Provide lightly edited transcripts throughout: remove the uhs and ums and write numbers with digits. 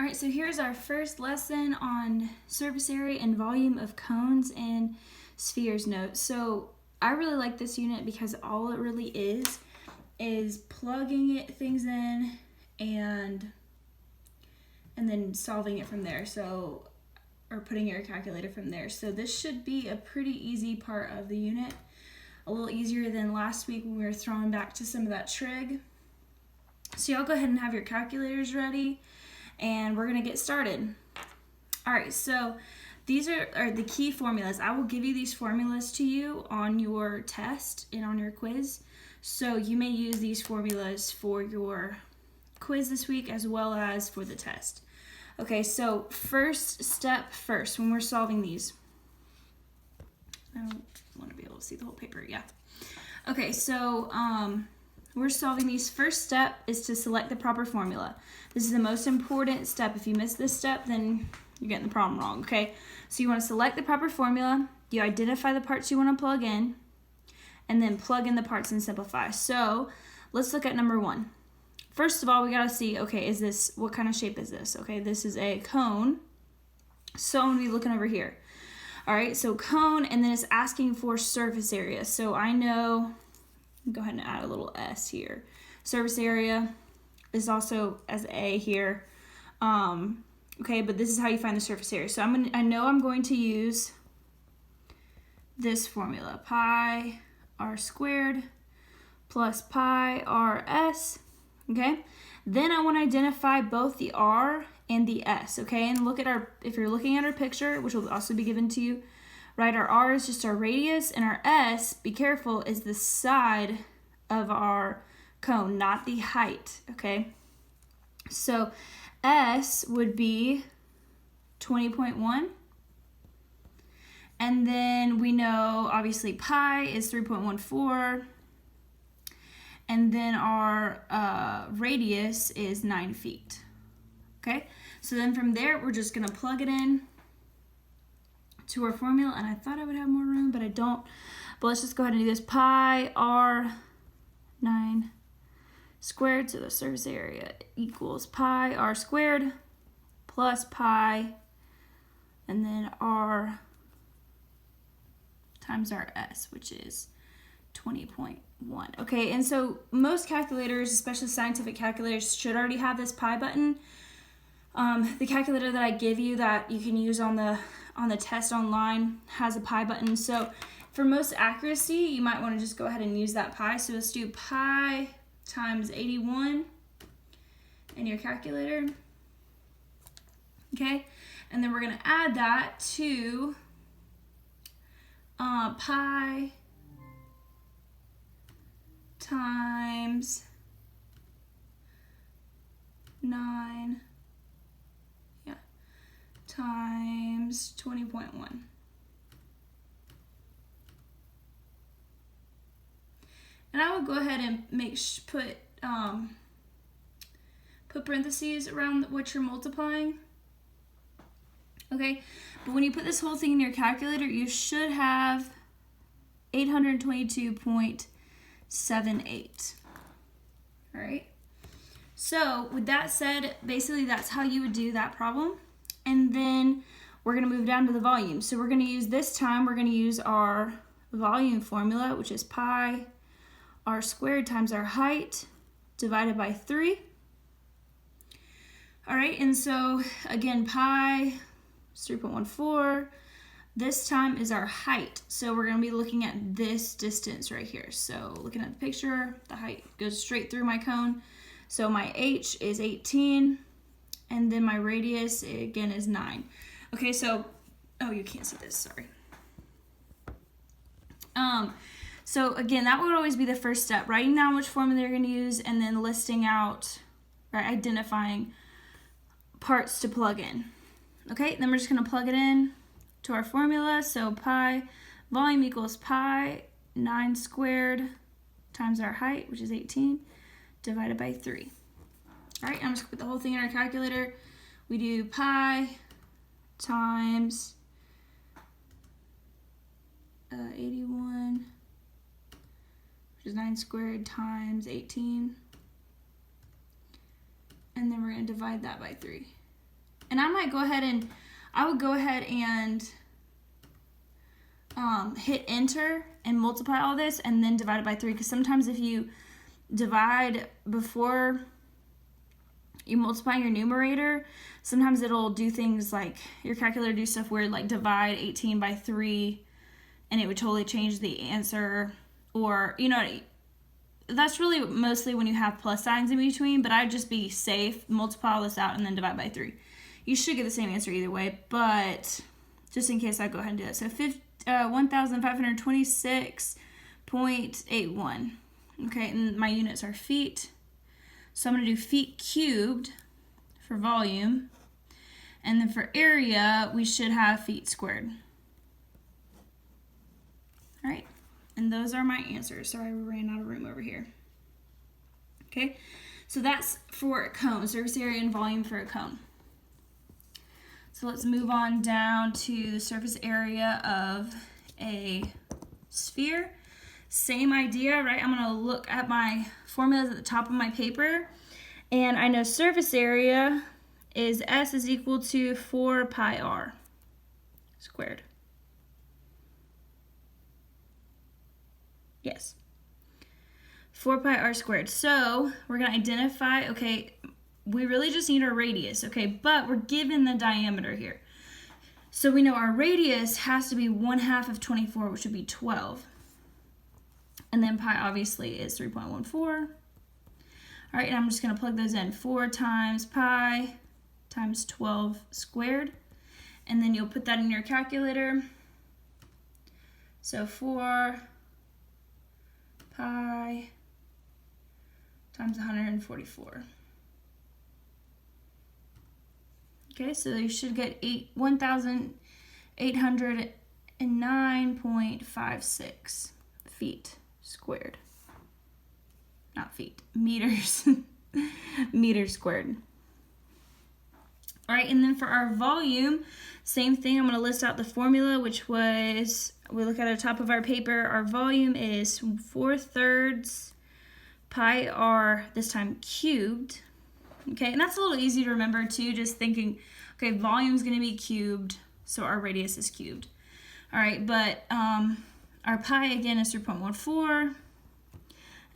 All right, so here's our first lesson on surface area and volume of cones and spheres notes. So I really like this unit because all it really is plugging things in and then solving it from there. So, or putting your calculator from there. So this should be a pretty easy part of the unit. A little easier than last week when we were throwing back to some of that trig. So y'all go ahead and have your calculators ready and we're gonna get started. All right, so these are the key formulas. I will give you these formulas to you on your test and on your quiz. So you may use these formulas for your quiz this week as well as for the test. Okay, so first step first when we're solving these. I don't want to be able to see the whole paper, yeah. Okay, so we're solving these. First step is to select the proper formula. This is the most important step. If you miss this step, then you're getting the problem wrong, okay? So you want to select the proper formula, you identify the parts you want to plug in, and then plug in the parts and simplify. So let's look at number one. First of all, we got to see, okay, what kind of shape is this? Okay, this is a cone. So I'm going to be looking over here. All right, so cone, and then it's asking for surface area. So I know, go ahead and add a little S here. Surface area is also as A here. Okay, but this is how you find the surface area. So I know I'm going to use this formula, pi r squared plus pi rs. Okay, then I want to identify both the r and the s. Okay, and look at if you're looking at our picture, which will also be given to you, right? Our r is just our radius, and our s, be careful, is the side of our cone, not the height. Okay, so s would be 20.1. And then we know, obviously, pi is 3.14. And then our radius is 9 feet. Okay, so then from there, we're just going to plug it in to our formula. And I thought I would have more room, but I don't. But let's just go ahead and do this. Pi r 9 squared, so the surface area equals pi r squared plus pi, and then r times our s, which is 20.1. Okay, and so most calculators, especially scientific calculators, should already have this pi button. The calculator that I give you that you can use on the test online has a pi button. So for most accuracy, you might want to just go ahead and use that pi. So let's do pi times 81 in your calculator. Okay, and then we're going to add that to pi times 9, times 20.1. And I would go ahead and put parentheses around what you're multiplying. Okay, but when you put this whole thing in your calculator, you should have 822.78. All right. So with that said, basically that's how you would do that problem. And then we're going to move down to the volume. So we're going to use our volume formula, which is pi r squared times our height divided by 3. All right, and so again, pi is 3.14. This time is our height. So we're going to be looking at this distance right here. So looking at the picture, the height goes straight through my cone. So my h is 18, and then my radius, again, is 9. Okay, so, oh, you can't see this, sorry. So again, that would always be the first step, writing down which formula you're going to use, and then listing out, right, identifying parts to plug in. Okay, then we're just going to plug it in to our formula. So pi volume equals pi 9 squared times our height, which is 18, divided by 3. All right, I'm just going to put the whole thing in our calculator. We do pi times 81, which is 9 squared times 18. And then we're going to divide that by 3. And I would go ahead and hit enter and multiply all this and then divide it by 3, because sometimes if you divide before you multiply your numerator, sometimes it'll do things like your calculator do stuff weird, like divide 18 by 3 and it would totally change the answer, or that's really mostly when you have plus signs in between, but I'd just be safe, multiply all this out and then divide by 3. You should get the same answer either way, but just in case, I'd go ahead and do it. So 1,526.81. Okay, and my units are feet. So I'm going to do feet cubed for volume. And then for area, we should have feet squared. All right, and those are my answers. Sorry, we ran out of room over here. Okay, so that's for a cone, surface area and volume for a cone. So let's move on down to the surface area of a sphere. Same idea, right? I'm going to look at my formulas at the top of my paper, and I know surface area is S is equal to 4 pi r squared. Yes. 4 pi r squared. So we're going to identify, okay, we really just need our radius, okay, but we're given the diameter here. So we know our radius has to be 1/2 of 24, which would be 12. And then pi obviously is 3.14. All right, and I'm just going to plug those in. 4 times pi times 12 squared. And then you'll put that in your calculator. So 4 pi times 144. Okay, so you should get 1,809.56 feet squared. Not feet, meters. Meters squared. All right, and then for our volume, same thing. I'm going to list out the formula, which was, we look at the top of our paper, our volume is 4/3 pi r, this time cubed. Okay, and that's a little easy to remember too, just thinking, okay, volume is going to be cubed, so our radius is cubed. All right, but our pi again is 3.14,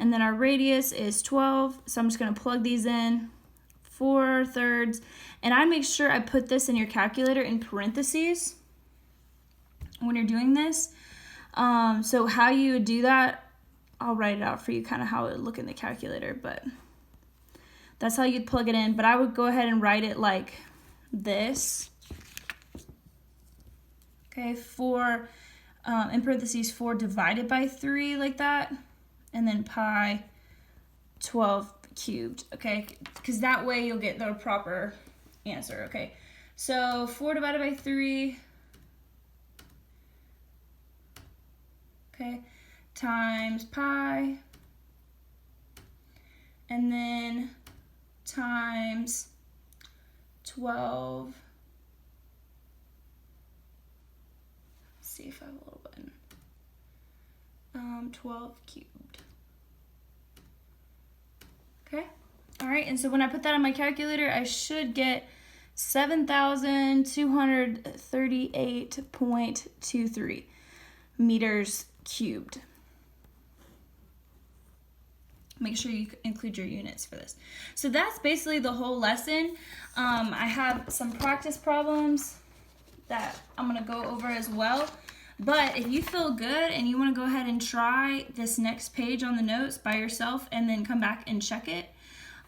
and then our radius is 12, so I'm just going to plug these in, 4/3, and I make sure I put this in your calculator in parentheses when you're doing this. So how you would do that, I'll write it out for you, kind of how it would look in the calculator, but that's how you'd plug it in. But I would go ahead and write it like this. Okay, 4, in parentheses, 4 divided by 3, like that. And then pi 12 cubed, okay? Because that way you'll get the proper answer, okay? So 4 divided by 3, okay, times pi, and then times 12. Let's see if I have a little button. 12 cubed. Okay. All right. And so when I put that on my calculator, I should get 7,238.23 meters cubed. Make sure you include your units for this. So that's basically the whole lesson. I have some practice problems that I'm going to go over as well. But if you feel good and you want to go ahead and try this next page on the notes by yourself and then come back and check it,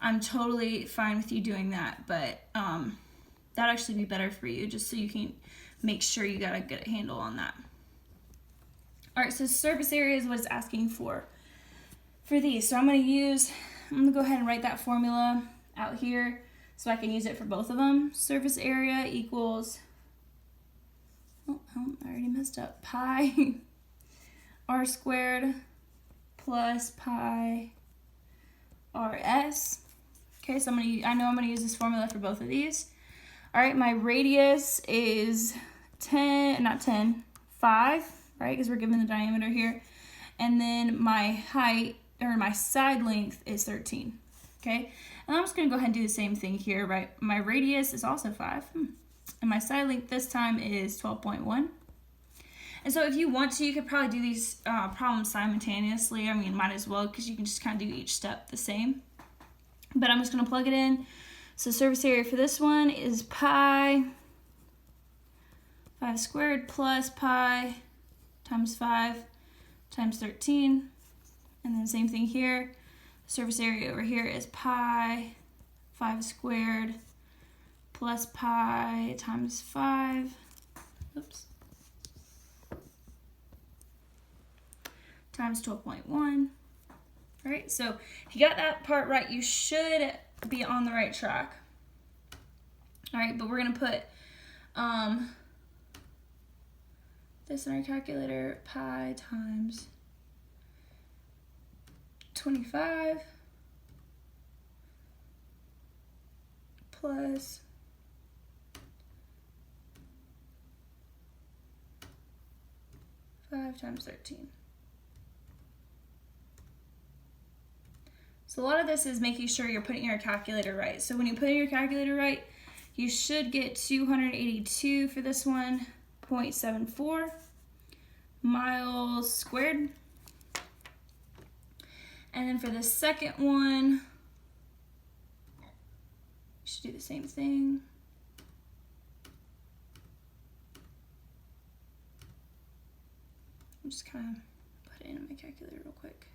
I'm totally fine with you doing that. But that'd actually be better for you, just so you can make sure you got a good handle on that. All right, so surface area is what it's asking for these. So I'm going to go ahead and write that formula out here so I can use it for both of them. Surface area equals, I already messed up, pi r squared plus pi rs. Okay, so I know I'm going to use this formula for both of these. All right, my radius is 5, right, because we're given the diameter here. And then my height, or my side length, is 13. Okay, And I'm just going to go ahead and do the same thing here, right? My radius is also 5. And my side length this time is 12.1. And so if you want to, you could probably do these problems simultaneously. I mean, might as well, because you can just kind of do each step the same. But I'm just going to plug it in. So surface area for this one is pi 5 squared plus pi times 5 times 13. And then same thing here. Surface area over here is pi 5 squared plus pi times 5. Oops. Times 12.1. All right, so if you got that part right, you should be on the right track. All right, but we're gonna put this in our calculator, pi times 25 plus 5 times 13. So a lot of this is making sure you're putting your calculator right. So when you put in your calculator right, you should get 282 for this one, 0.74 miles squared. And then for the second one, you should do the same thing. I'm just kind of put it in my calculator real quick.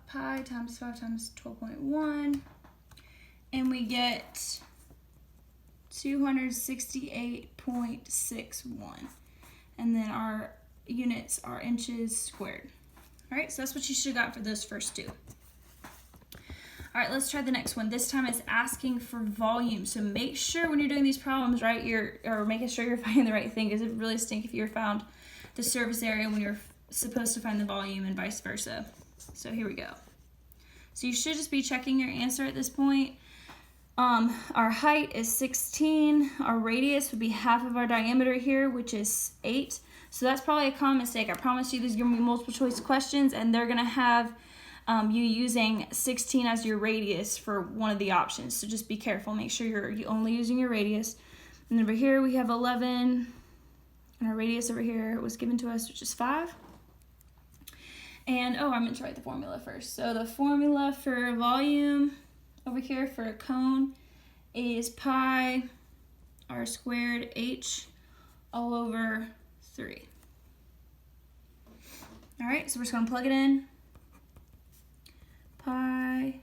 Pi times 5 times 12.1, and we get 268.61, and then our units are inches squared. All right, so that's what you should have got for those first two. All right, let's try the next one. This time it's asking for volume. So make sure when you're doing these problems, right, you're making sure you're finding the right thing, because it would really stink if you found the surface area when you're supposed to find the volume and vice versa. So here we go. So you should just be checking your answer at this point. Our height is 16. Our radius would be half of our diameter here, which is 8. So that's probably a common mistake. I promise you these are going to be multiple choice questions, and they're going to have you using 16 as your radius for one of the options. So just be careful. Make sure you're only using your radius. And over here we have 11, and our radius over here was given to us, which is 5. And, I meant to write the formula first. So the formula for volume over here for a cone is pi r squared h all over 3. All right, so we're just going to plug it in. Pi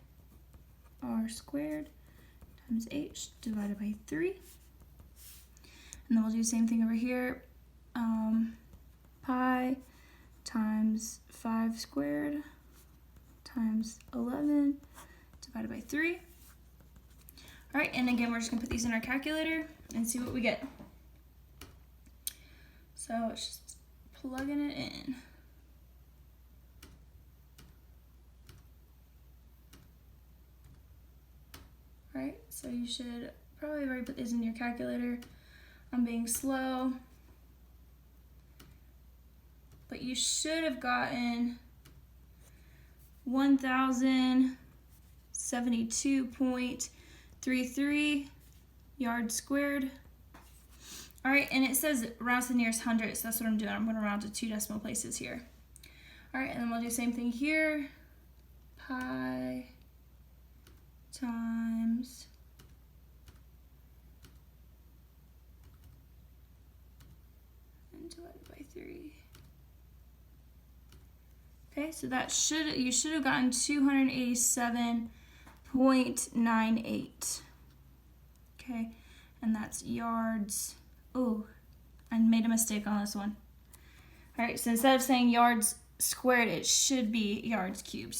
r squared times h divided by 3. And then we'll do the same thing over here. Pi times 5 squared times 11 divided by 3. All right, and again, we're just gonna put these in our calculator and see what we get. So it's just plugging it in. All right, so you should probably already put these in your calculator. I'm being slow. But you should have gotten 1,072.33 yards squared. All right, and it says round to the nearest hundred, so that's what I'm doing. I'm going to round to 2 decimal places here. All right, and then we'll do the same thing here. Pi times and divided by 3. Okay, so that you should have gotten 287.98. Okay, and that's yards. Oh, I made a mistake on this one. All right, so instead of saying yards squared, it should be yards cubed.